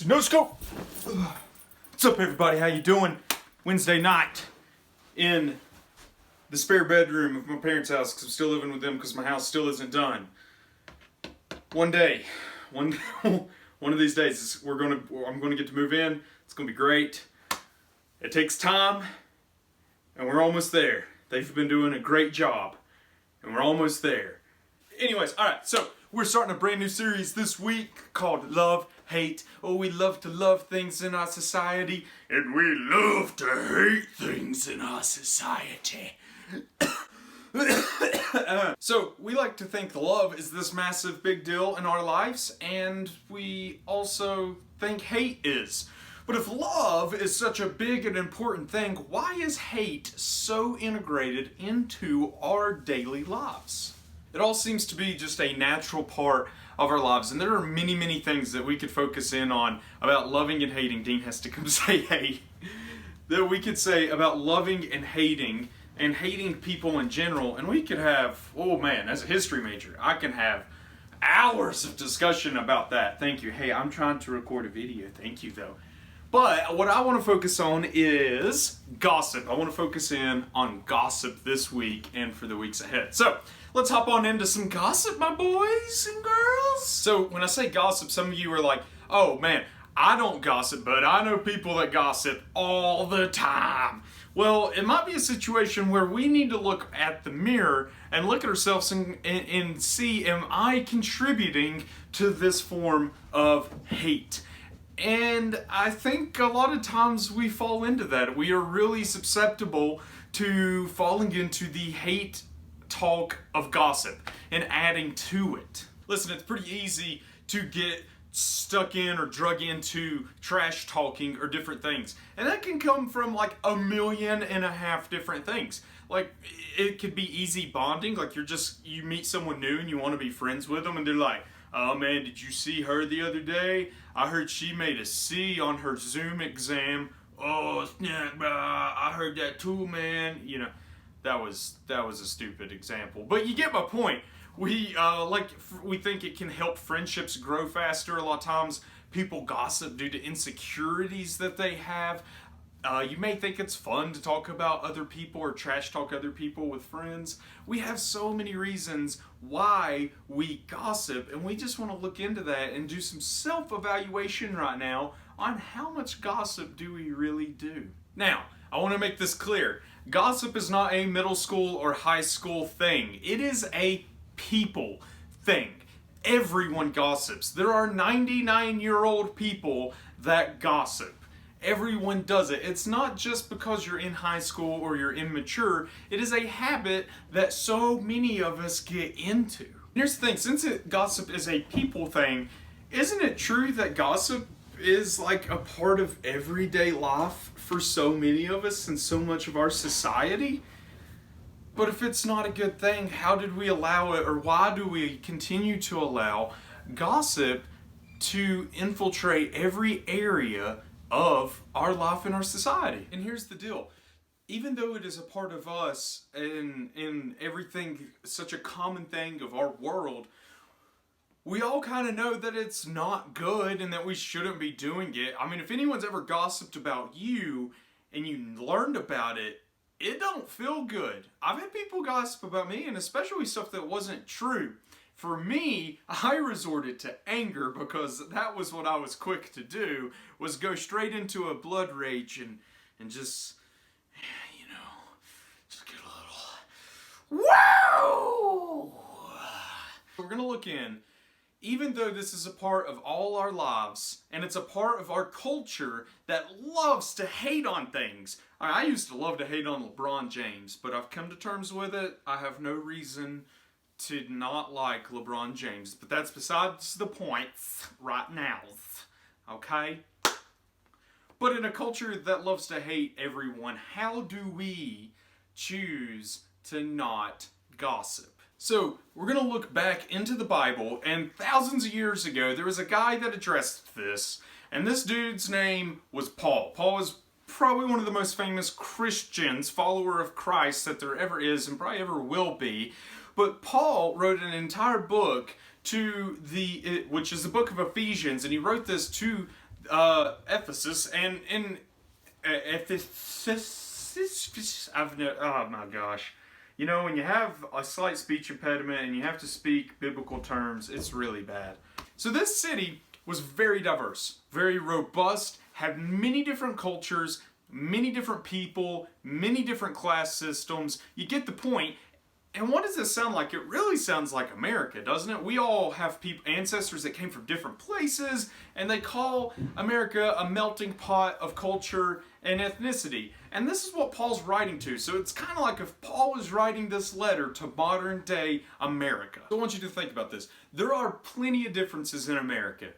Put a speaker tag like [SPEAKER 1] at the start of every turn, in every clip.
[SPEAKER 1] to No Scope. What's up, everybody? How you doing? Wednesday night in the spare bedroom of my parents' house because I'm still living with them because my house still isn't done. One of these days, I'm gonna get to move in. It's gonna be great. It takes time, and we're almost there. They've been doing a great job, and we're almost there. Anyways, alright, so we're starting a brand new series this week called Love, Hate. Oh, we love to love things in our society, and we love to hate things in our society. So, we like to think love is this massive big deal in our lives, and we also think hate is. But if love is such a big and important thing, why is hate so integrated into our daily lives? It all seems to be just a natural part of our lives, and there are many, many things that we could focus in on about loving and hating. Dean has to come say hey. That we could say about loving and hating people in general, and we could have, oh man, as a history major, I can have hours of discussion about that. Thank you. Hey, I'm trying to record a video. Thank you, though. But what I want to focus on is gossip. I want to focus in on gossip this week and for the weeks ahead. So, let's hop on into some gossip, my boys and girls. So, when I say gossip, some of you are like, oh man, I don't gossip, but I know people that gossip all the time. Well, it might be a situation where we need to look at the mirror and look at ourselves and see, am I contributing to this form of hate? And I think a lot of times we fall into that. We are really susceptible to falling into the hate talk of gossip and adding to it. Listen, it's pretty easy to get stuck in or drug into trash talking or different things. And that can come from like 1.5 million different things. Like, it could be easy bonding, like you meet someone new and you want to be friends with them and they're like, oh man, did you see her the other day? I heard she made a C on her Zoom exam. Oh, yeah, I heard that too, man. You know, that was a stupid example, but you get my point. We think it can help friendships grow faster. A lot of times people gossip due to insecurities that they have. You may think it's fun to talk about other people or trash talk other people with friends. We have so many reasons why we gossip, and we just want to look into that and do some self-evaluation right now on how much gossip do we really do. Now, I want to make this clear. Gossip is not a middle school or high school thing. It is a people thing. Everyone gossips. There are 99-year-old people that gossip. Everyone does it. It's not just because you're in high school or you're immature. It is a habit that so many of us get into. Here's the thing, since gossip is a people thing, isn't it true that gossip is like a part of everyday life for so many of us and so much of our society? But if it's not a good thing, how did we allow it, or why do we continue to allow gossip to infiltrate every area of our life and our society? And here's the deal. Even though it is a part of us and in everything, such a common thing of our world, we all kind of know that it's not good and that we shouldn't be doing it. I mean, if anyone's ever gossiped about you and you learned about it, it don't feel good. I've had people gossip about me, and especially stuff that wasn't true. For me, I resorted to anger because that was what I was quick to do, was go straight into a blood rage and just, you know, just get a little, whoa! We're going to look in, even though this is a part of all our lives, and it's a part of our culture that loves to hate on things. I used to love to hate on LeBron James, but I've come to terms with it. I have no reason to not like LeBron James, but that's besides the point right now, okay? But in a culture that loves to hate everyone, how do we choose to not gossip? So, we're going to look back into the Bible, and thousands of years ago, there was a guy that addressed this, and this dude's name was Paul. Paul is probably one of the most famous Christians, follower of Christ that there ever is and probably ever will be. But Paul wrote an entire book which is the book of Ephesians, and he wrote this to Ephesus, and in Ephesus, oh my gosh. You know, when you have a slight speech impediment and you have to speak biblical terms, it's really bad. So this city was very diverse, very robust, had many different cultures, many different people, many different class systems. You get the point. And what does this sound like? It really sounds like America, doesn't it? We all have ancestors that came from different places, and they call America a melting pot of culture and ethnicity. And this is what Paul's writing to. So it's kind of like if Paul was writing this letter to modern day America. So I want you to think about this. There are plenty of differences in America.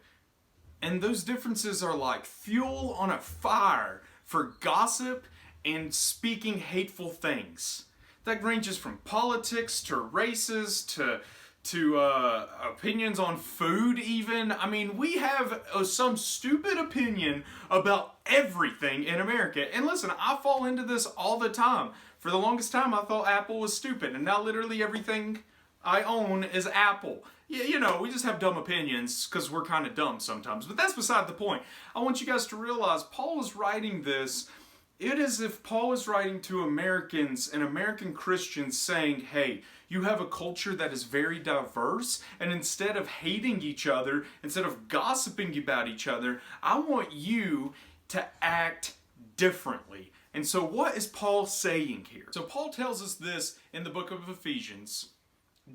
[SPEAKER 1] And those differences are like fuel on a fire for gossip and speaking hateful things. That ranges from politics to races to opinions on food even. I mean, we have some stupid opinion about everything in America. And listen, I fall into this all the time. For the longest time, I thought Apple was stupid. And now literally everything I own is Apple. Yeah, you know, we just have dumb opinions because we're kind of dumb sometimes. But that's beside the point. I want you guys to realize Paul is writing this. It is as if Paul is writing to Americans and American Christians saying, hey, you have a culture that is very diverse, and instead of hating each other, instead of gossiping about each other, I want you to act differently. And so what is Paul saying here? So Paul tells us this in the book of Ephesians.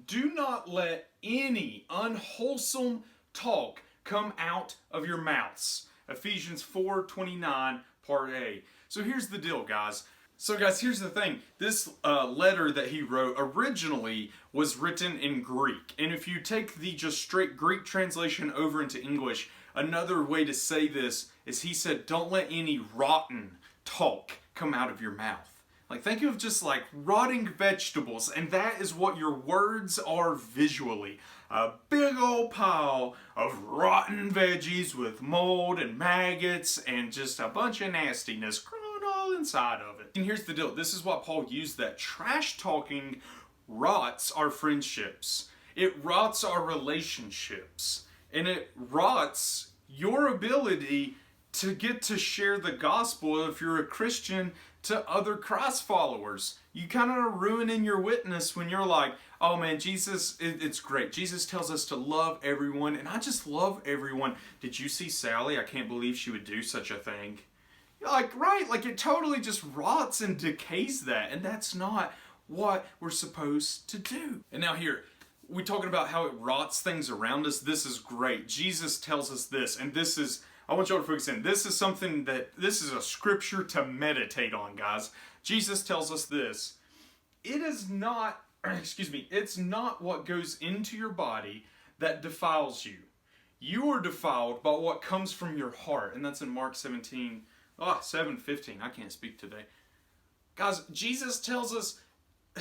[SPEAKER 1] Do not let any unwholesome talk come out of your mouths. Ephesians 4:29, part A. So here's the deal, guys. So guys, here's the thing. This letter that he wrote originally was written in Greek. And if you take the just straight Greek translation over into English, another way to say this is he said, don't let any rotten talk come out of your mouth. Like, think of just like rotting vegetables, and that is what your words are visually. A big old pile of rotten veggies with mold and maggots and just a bunch of nastiness growing all inside of it. And here's the deal. This is what Paul used, that trash talking rots our friendships. It rots our relationships. And it rots your ability to get to share the gospel if you're a Christian to other Christ followers. You kind of are ruining your witness when you're like, oh man, Jesus, it's great. Jesus tells us to love everyone, and I just love everyone. Did you see Sally? I can't believe she would do such a thing. You're like, right, like it totally just rots and decays that, and that's not what we're supposed to do. And now here, we're talking about how it rots things around us. This is great. Jesus tells us this, and this is, I want you all to focus in. This is something this is a scripture to meditate on, guys. Jesus tells us this. It is not, it's not what goes into your body that defiles you. You are defiled by what comes from your heart. And that's in Mark 7:15. I can't speak today. Guys, Jesus tells us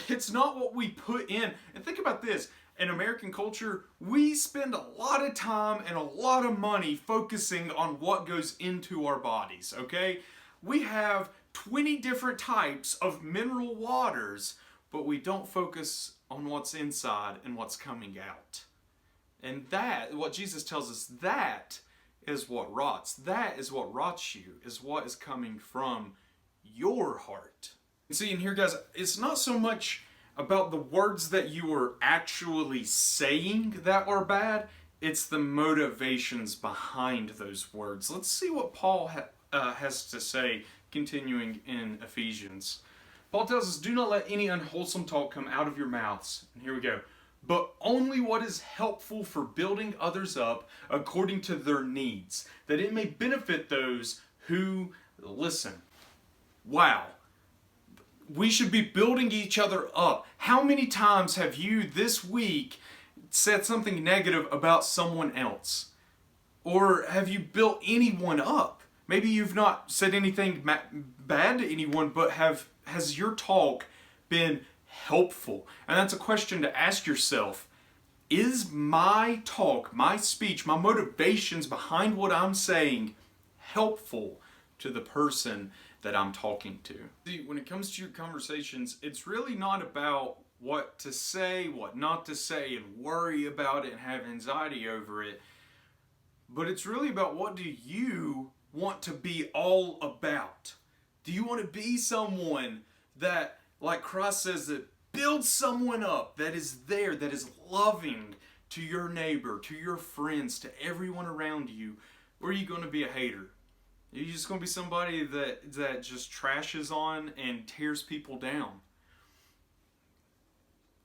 [SPEAKER 1] it's not what we put in. And think about this. In American culture, we spend a lot of time and a lot of money focusing on what goes into our bodies, okay? We have 20 different types of mineral waters, but we don't focus on what's inside and what's coming out. And that, what Jesus tells us, that is what rots. That is what rots you, is what is coming from your heart. And see, and here, guys, it's not so much about the words that you are actually saying that are bad. It's the motivations behind those words. Let's see what Paul has to say, continuing in Ephesians. Paul tells us, do not let any unwholesome talk come out of your mouths. And here we go. But only what is helpful for building others up according to their needs, that it may benefit those who listen. Wow. We should be building each other up. How many times have you this week said something negative about someone else? Or have you built anyone up? Maybe you've not said anything bad to anyone, but has your talk been helpful? And that's a question to ask yourself. Is my talk, my speech, my motivations behind what I'm saying helpful to the person that I'm talking to? See, when it comes to your conversations, it's really not about what to say, what not to say, and worry about it and have anxiety over it. but it's really about what do you want to be all about. Do you want to be someone that, like Christ says, that builds someone up, that is there, that is loving to your neighbor, to your friends, to everyone around you? Or are you going to be a hater? Are you just going to be somebody that just trashes on and tears people down?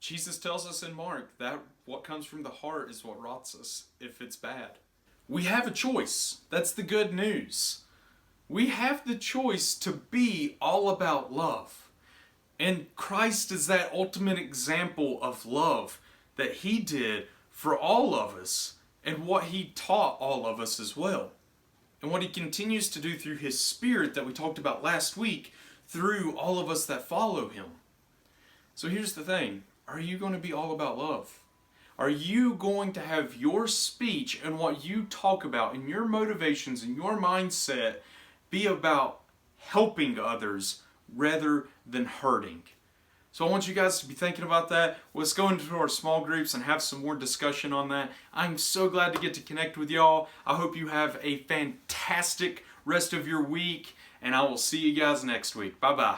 [SPEAKER 1] Jesus tells us in Mark that what comes from the heart is what rots us if it's bad. We have a choice. That's the good news. We have the choice to be all about love. And Christ is that ultimate example of love that He did for all of us and what He taught all of us as well. And what He continues to do through His Spirit that we talked about last week through all of us that follow Him. So here's the thing. Are you going to be all about love? Are you going to have your speech and what you talk about and your motivations and your mindset be about helping others rather than hurting? So I want you guys to be thinking about that. Let's go into our small groups and have some more discussion on that. I'm so glad to get to connect with y'all. I hope you have a fantastic rest of your week, and I will see you guys next week. Bye-bye.